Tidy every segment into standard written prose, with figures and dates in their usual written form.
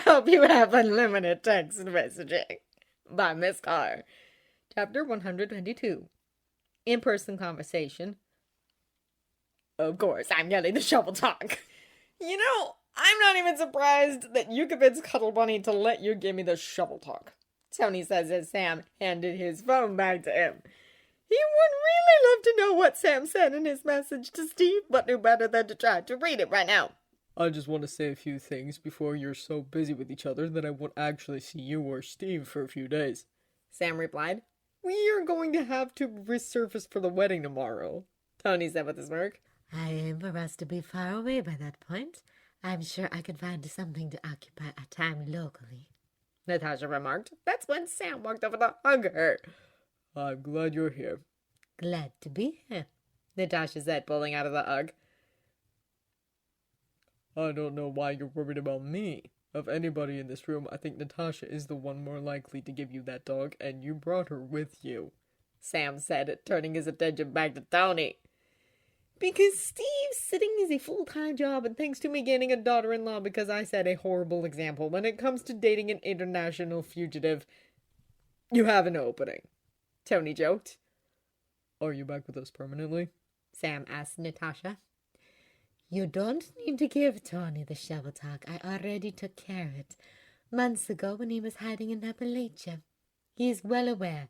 I hope you have unlimited text messaging. By Miss Carr. Chapter 122. In-person conversation. Of course, I'm getting the shovel talk. I'm not even surprised that you convinced Cuddle Bunny to let you give me the shovel talk. Tony says as Sam handed his phone back to him. He would really love to know what Sam said in his message to Steve, but knew better than to try to read it right now. I just want to say a few things before you're so busy with each other that I won't actually see you or Steve for a few days. Sam replied. We are going to have to resurface for the wedding tomorrow, Tony said with a smirk. I aim for us to be far away by that point. I'm sure I can find something to occupy our time locally, Natasha remarked. That's when Sam walked over to hug her. I'm glad you're here. Glad to be here, Natasha said, pulling out of the hug. I don't know why you're worried about me. Of anybody in this room, I think Natasha is the one more likely to give you that dog, and you brought her with you, Sam said, turning his attention back to Tony. Because Steve's sitting is a full-time job, and thanks to me gaining a daughter-in-law because I set a horrible example when it comes to dating an international fugitive, you have an opening, Tony joked. Are you back with us permanently? Sam asked Natasha. You don't need to give Tony the shovel talk. I already took care of it months ago when he was hiding in Appalachia. He is well aware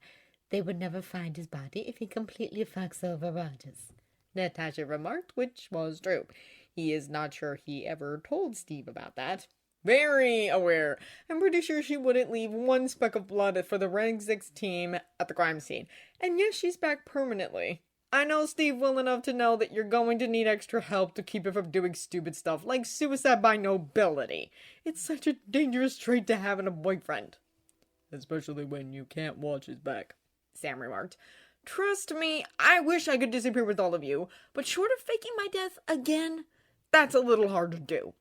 they would never find his body if he completely fucks over Rogers, Natasha remarked, which was true. He is not sure he ever told Steve about that. Very aware. I'm pretty sure she wouldn't leave one speck of blood for the Rank 6 team at the crime scene. And yes, she's back permanently. I know Steve well enough to know that you're going to need extra help to keep him from doing stupid stuff like suicide by nobility. It's such a dangerous trait to have in a boyfriend. Especially when you can't watch his back, Sam remarked. Trust me, I wish I could disappear with all of you, but short of faking my death again, that's a little hard to do,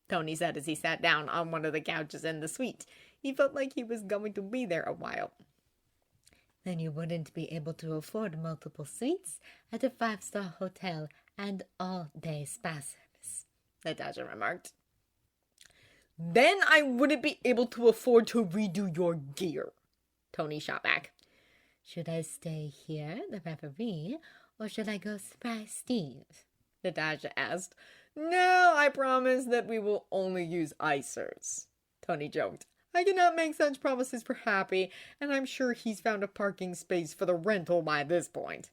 Tony said as he sat down on one of the couches in the suite. He felt like he was going to be there a while. Then you wouldn't be able to afford multiple suites at a 5-star hotel and all-day spa service, Natasha remarked. Then I wouldn't be able to afford to redo your gear, Tony shot back. Should I stay here, the referee, or should I go surprise Steve? Natasha asked. No, I promise that we will only use icers, Tony joked. I cannot make such promises for Happy, and I'm sure he's found a parking space for the rental by this point.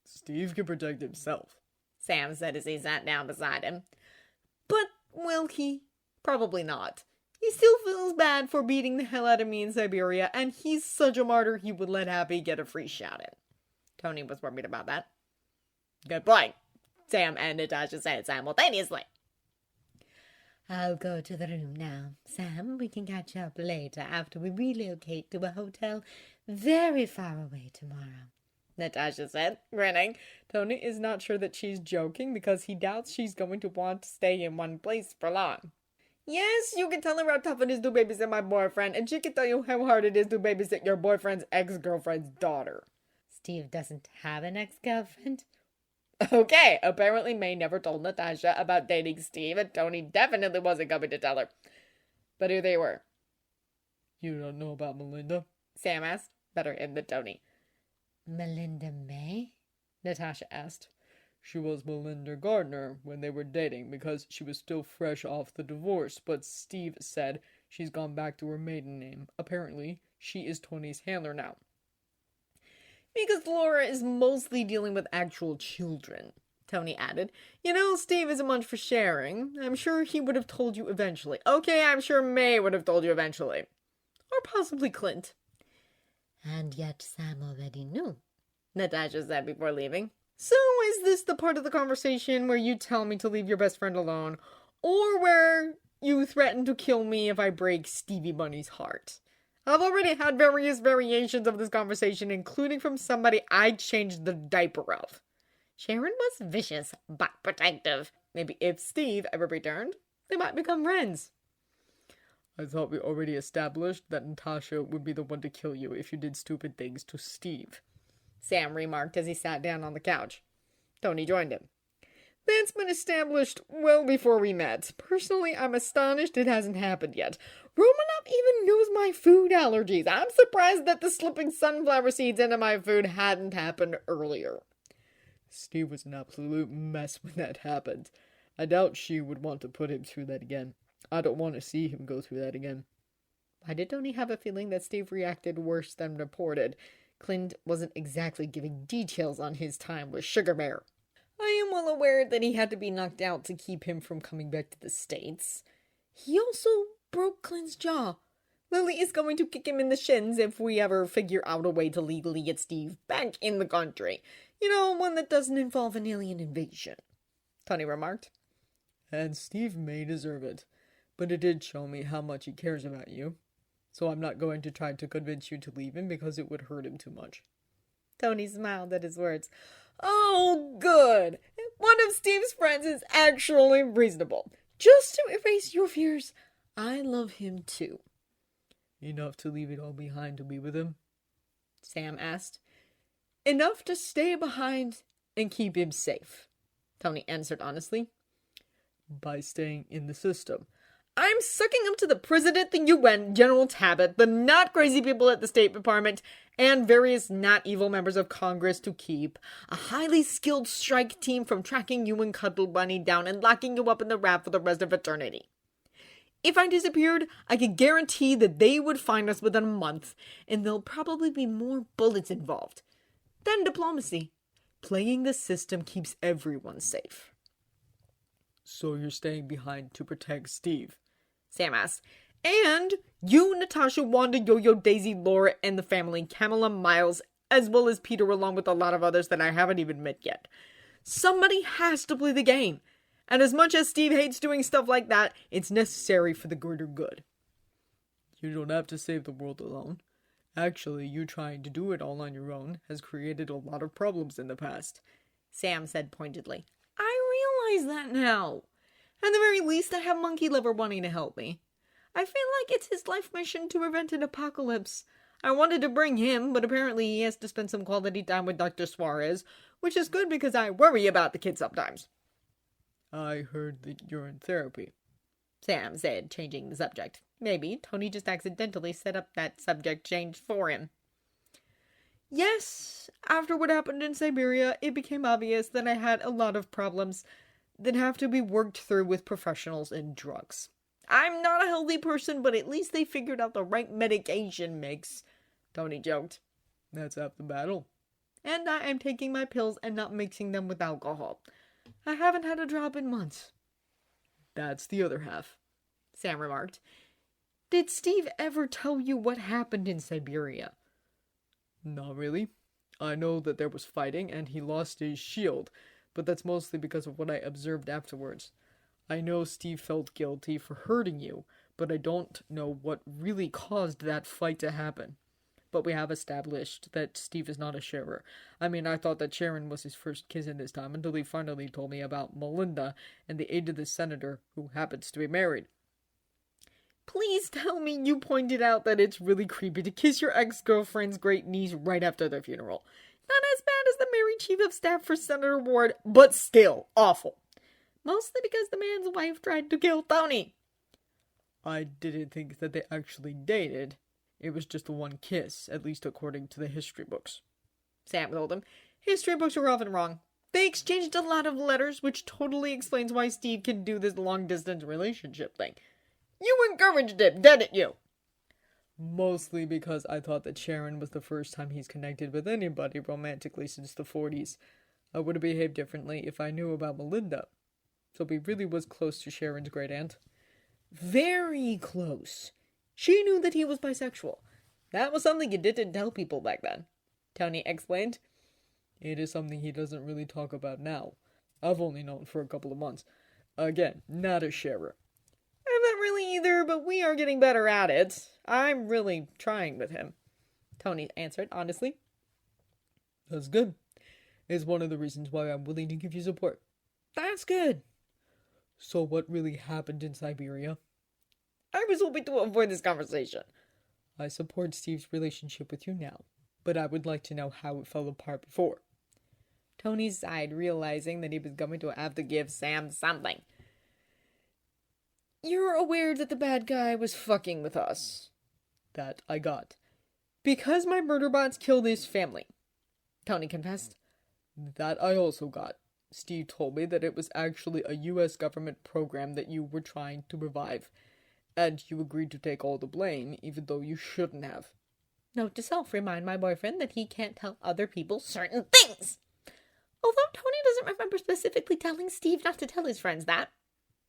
Steve can protect himself, Sam said as he sat down beside him. But will he? Probably not. He still feels bad for beating the hell out of me in Siberia, and he's such a martyr he would let Happy get a free shot in. Tony was worried about that. Good point, Sam and Natasha said simultaneously. I'll go to the room now. Sam, we can catch up later after we relocate to a hotel very far away tomorrow, Natasha said, grinning. Tony is not sure that she's joking because he doubts she's going to want to stay in one place for long. Yes, you can tell her how tough it is to babysit my boyfriend, and she can tell you how hard it is to babysit your boyfriend's ex-girlfriend's daughter. Steve doesn't have an ex-girlfriend? Okay, apparently May never told Natasha about dating Steve, and Tony definitely wasn't going to tell her. But here they were. You don't know about Melinda? Sam asked, better him than Tony. Melinda May? Natasha asked. She was Melinda Gardner when they were dating because she was still fresh off the divorce, but Steve said she's gone back to her maiden name. Apparently, she is Tony's handler now. Because Laura is mostly dealing with actual children, Tony added. You know, Steve isn't much for sharing. I'm sure he would have told you eventually. Okay, I'm sure May would have told you eventually. Or possibly Clint. And yet Sam already knew, Natasha said before leaving. So is this the part of the conversation where you tell me to leave your best friend alone? Or where you threaten to kill me if I break Stevie Bunny's heart? I've already had various variations of this conversation, including from somebody I changed the diaper of. Sharon was vicious, but protective. Maybe if Steve ever returned, they might become friends. I thought we already established that Natasha would be the one to kill you if you did stupid things to Steve, Sam remarked as he sat down on the couch. Tony joined him. That's been established well before we met. Personally, I'm astonished it hasn't happened yet. Romanov even knows my food allergies. I'm surprised that the slipping sunflower seeds into my food hadn't happened earlier. Steve was an absolute mess when that happened. I doubt she would want to put him through that again. I don't want to see him go through that again. Why did Tony have a feeling that Steve reacted worse than reported? Clint wasn't exactly giving details on his time with Sugar Bear. I am well aware that he had to be knocked out to keep him from coming back to the States. He also broke Clint's jaw. Lily is going to kick him in the shins if we ever figure out a way to legally get Steve back in the country. You know, one that doesn't involve an alien invasion, Tony remarked. And Steve may deserve it, but it did show me how much he cares about you. So I'm not going to try to convince you to leave him because it would hurt him too much. Tony smiled at his words. Oh, good. One of Steve's friends is actually reasonable. Just to erase your fears, I love him too. Enough to leave it all behind to be with him? Sam asked. Enough to stay behind and keep him safe, Tony answered honestly. By staying in the system. I'm sucking up to the President, the UN, General Tabbitt, the not crazy people at the State Department, and various not evil members of Congress to keep a highly skilled strike team from tracking you and Cuddle Bunny down and locking you up in the raft for the rest of eternity. If I disappeared, I could guarantee that they would find us within a month, and there'll probably be more bullets involved. Then diplomacy. Playing the system keeps everyone safe. So you're staying behind to protect Steve? Sam asked. And you, Natasha, Wanda, Yo-Yo, Daisy, Laura, and the family, Kamala, Miles, as well as Peter, along with a lot of others that I haven't even met yet. Somebody has to play the game. And as much as Steve hates doing stuff like that, it's necessary for the greater good. You don't have to save the world alone. Actually, you trying to do it all on your own has created a lot of problems in the past, Sam said pointedly. I realize that now. At the very least, I have Monkey Liver wanting to help me. I feel like it's his life mission to prevent an apocalypse. I wanted to bring him, but apparently he has to spend some quality time with Dr. Suarez, which is good because I worry about the kid sometimes. I heard that you're in therapy, Sam said, changing the subject. Maybe Tony just accidentally set up that subject change for him. Yes, after what happened in Siberia, it became obvious that I had a lot of problems that have to be worked through with professionals and drugs. I'm not a healthy person, but at least they figured out the right medication mix, Tony joked. That's half the battle. And I am taking my pills and not mixing them with alcohol. I haven't had a drop in months. That's the other half, Sam remarked. Did Steve ever tell you what happened in Siberia? Not really. I know that there was fighting and he lost his shield, but that's mostly because of what I observed afterwards. I know Steve felt guilty for hurting you, but I don't know what really caused that fight to happen. But we have established that Steve is not a sharer. I mean, I thought that Sharon was his first kiss in this time until he finally told me about Melinda and the aide of the senator who happens to be married. Please tell me you pointed out that it's really creepy to kiss your ex-girlfriend's great niece right after their funeral. Not as bad as the married chief of staff for Senator Ward, but still awful. Mostly because the man's wife tried to kill Tony. I didn't think that they actually dated. It was just the one kiss, at least according to the history books. Sam told him. History books are often wrong. They exchanged a lot of letters, which totally explains why Steve can do this long-distance relationship thing. You encouraged him, didn't you? Mostly because I thought that Sharon was the first time he's connected with anybody romantically since the 40s. I would have behaved differently if I knew about Melinda. So he really was close to Sharon's great-aunt. Very close. She knew that he was bisexual. That was something you didn't tell people back then, Tony explained. It is something he doesn't really talk about now. I've only known for a couple of months. Again, not a sharer. I'm not really either, but we are getting better at it. I'm really trying with him, Tony answered honestly. That's good. It's one of the reasons why I'm willing to give you support. That's good. So what really happened in Siberia? I was hoping to avoid this conversation. I support Steve's relationship with you now, but I would like to know how it fell apart before. Tony sighed, realizing that he was going to have to give Sam something. You're aware that the bad guy was fucking with us. That I got. Because my murder bots killed his family. Tony confessed. That I also got. Steve told me that it was actually a US government program that you were trying to revive. And you agreed to take all the blame, even though you shouldn't have. Note to self, remind my boyfriend that he can't tell other people certain things. Although Tony doesn't remember specifically telling Steve not to tell his friends that.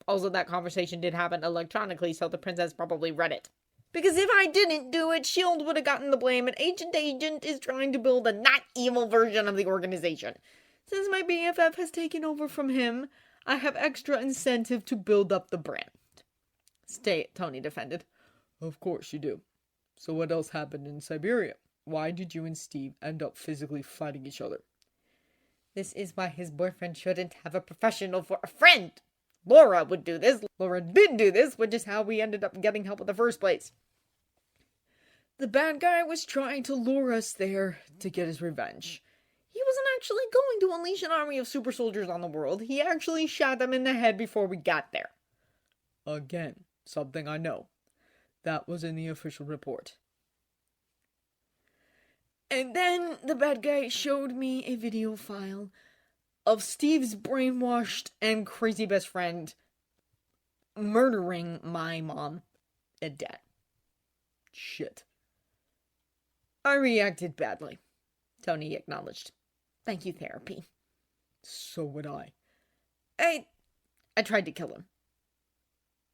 Also, that conversation did happen electronically, so the princess probably read it. Because if I didn't do it, S.H.I.E.L.D. would have gotten the blame, and Agent is trying to build a not evil version of the organization. Since my BFF has taken over from him, I have extra incentive to build up the brand. Tony defended. Of course you do. So what else happened in Siberia? Why did you and Steve end up physically fighting each other? This is why his boyfriend shouldn't have a professional for a friend. Laura would do this. Laura did do this, which is how we ended up getting help in the first place. The bad guy was trying to lure us there to get his revenge. He wasn't actually going to unleash an army of super soldiers on the world. He actually shot them in the head before we got there. Again, something I know. That was in the official report. And then the bad guy showed me a video file of Steve's brainwashed and crazy best friend murdering my mom and dad. Shit. I reacted badly, Tony acknowledged. Thank you, therapy. So would I. I tried to kill him.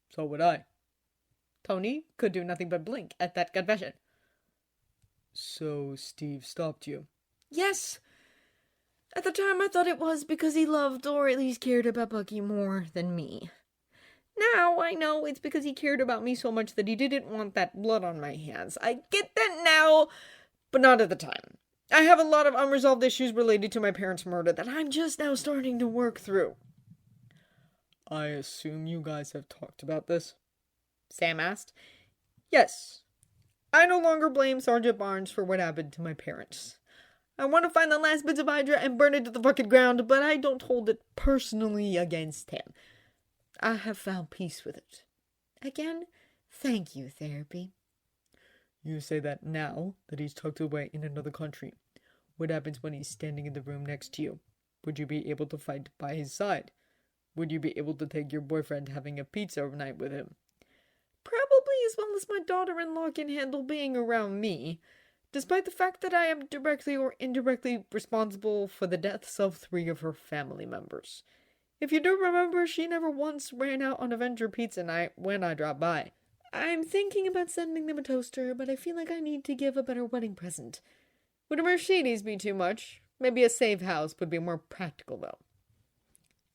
So would I. Tony could do nothing but blink at that confession. So Steve stopped you? Yes. At the time I thought it was because he loved or at least cared about Bucky more than me. Now I know it's because he cared about me so much that he didn't want that blood on my hands. I get that now, but not at the time. I have a lot of unresolved issues related to my parents' murder that I'm just now starting to work through. I assume you guys have talked about this? Sam asked. Yes. I no longer blame Sergeant Barnes for what happened to my parents. I want to find the last bits of Hydra and burn it to the fucking ground, but I don't hold it personally against him. I have found peace with it. Again, thank you, therapy. You say that now that he's tucked away in another country. What happens when he's standing in the room next to you? Would you be able to fight by his side? Would you be able to take your boyfriend having a pizza night with him? Probably as well as my daughter-in-law can handle being around me, despite the fact that I am directly or indirectly responsible for the deaths of 3 of her family members. If you do remember, she never once ran out on Avenger Pizza Night when I dropped by. I'm thinking about sending them a toaster, but I feel like I need to give a better wedding present. Would a Mercedes be too much? Maybe a safe house would be more practical, though.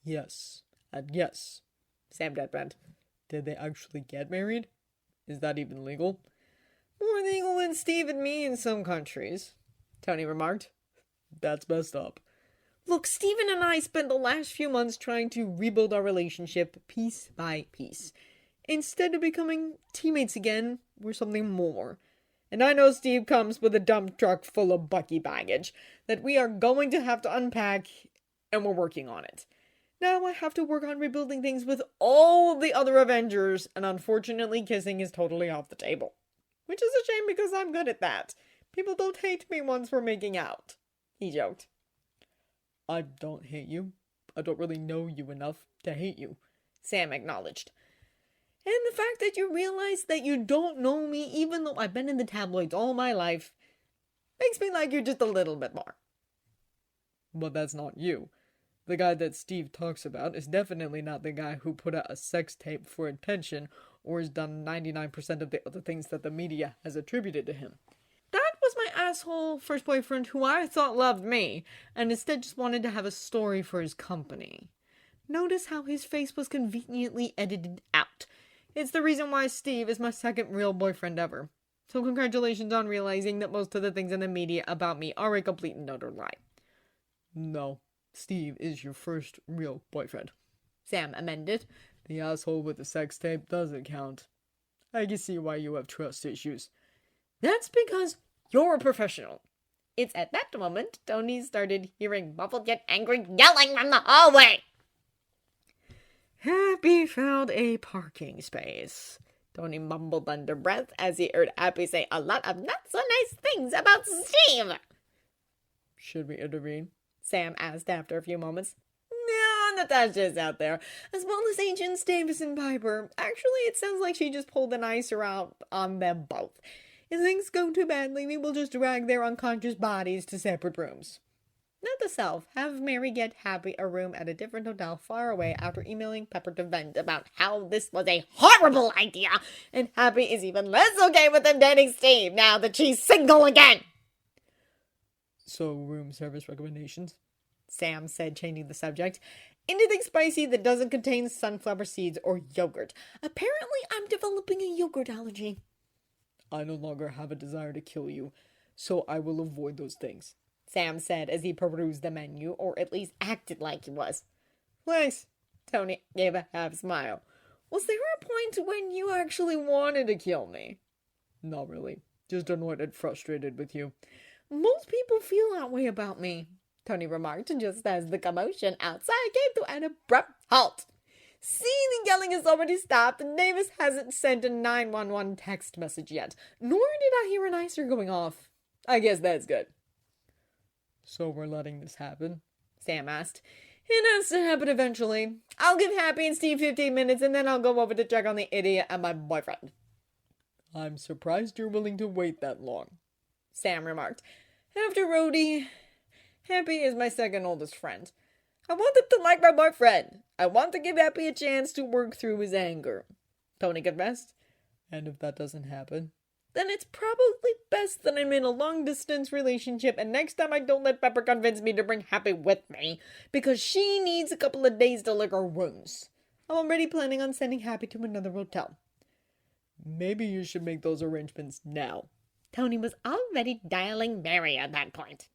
Yes, and yes. Sam deadbent. Did they actually get married? Is that even legal? More legal than Steve and me in some countries, Tony remarked. That's messed up. Look, Steven and I spent the last few months trying to rebuild our relationship piece by piece. Instead of becoming teammates again, we're something more. And I know Steve comes with a dump truck full of Bucky baggage that we are going to have to unpack, and we're working on it. Now I have to work on rebuilding things with all of the other Avengers, and unfortunately kissing is totally off the table. Which is a shame because I'm good at that. People don't hate me once we're making out, he joked. I don't hate you. I don't really know you enough to hate you, Sam acknowledged. And the fact that you realize that you don't know me, even though I've been in the tabloids all my life, makes me like you just a little bit more. But that's not you. The guy that Steve talks about is definitely not the guy who put out a sex tape for attention or has done 99% of the other things that the media has attributed to him. That was my asshole first boyfriend who I thought loved me, and instead just wanted to have a story for his company. Notice how his face was conveniently edited out. It's the reason why Steve is my second real boyfriend ever. So congratulations on realizing that most of the things in the media about me are a complete and utter lie. No, Steve is your first real boyfriend, Sam amended. The asshole with the sex tape doesn't count. I can see why you have trust issues. That's because you're a professional. It's at that moment Tony started hearing muffled yet angry yelling from the hallway. Happy found a parking space, Tony mumbled under breath as he heard Happy say a lot of not so nice things about Steve. Should we intervene? Sam asked after a few moments. No, Natasha's out there, as well as Agents Davis and Piper. Actually, it sounds like she just pulled an icer out on them both. If things go too badly, we will just drag their unconscious bodies to separate rooms. Note to self, have Mary get Happy a room at a different hotel far away after emailing Pepper to vent about how this was a horrible idea, and Happy is even less okay with them dating Steve now that she's single again. So, room service recommendations? Sam said, changing the subject. Anything spicy that doesn't contain sunflower seeds or yogurt. Apparently, I'm developing a yogurt allergy. I no longer have a desire to kill you, so I will avoid those things, Sam said as he perused the menu, or at least acted like he was. Thanks. Tony gave a half smile. Was there a point when you actually wanted to kill me? Not really. Just annoyed and frustrated with you. Most people feel that way about me, Tony remarked, just as the commotion outside came to an abrupt halt. See, the yelling has already stopped, and Davis hasn't sent a 911 text message yet, nor did I hear an icer going off. I guess that's good. So we're letting this happen? Sam asked. It has to happen eventually. I'll give Happy and Steve 15 minutes, and then I'll go over to check on the idiot and my boyfriend. I'm surprised you're willing to wait that long, Sam remarked. After Rhodey, Happy is my second oldest friend. I want him to like my boyfriend. I want to give Happy a chance to work through his anger, Tony confessed. And if that doesn't happen? Then it's probably best that I'm in a long-distance relationship, and next time I don't let Pepper convince me to bring Happy with me, because she needs a couple of days to lick her wounds. I'm already planning on sending Happy to another hotel. Maybe you should make those arrangements now. Tony was already dialing Mary at that point.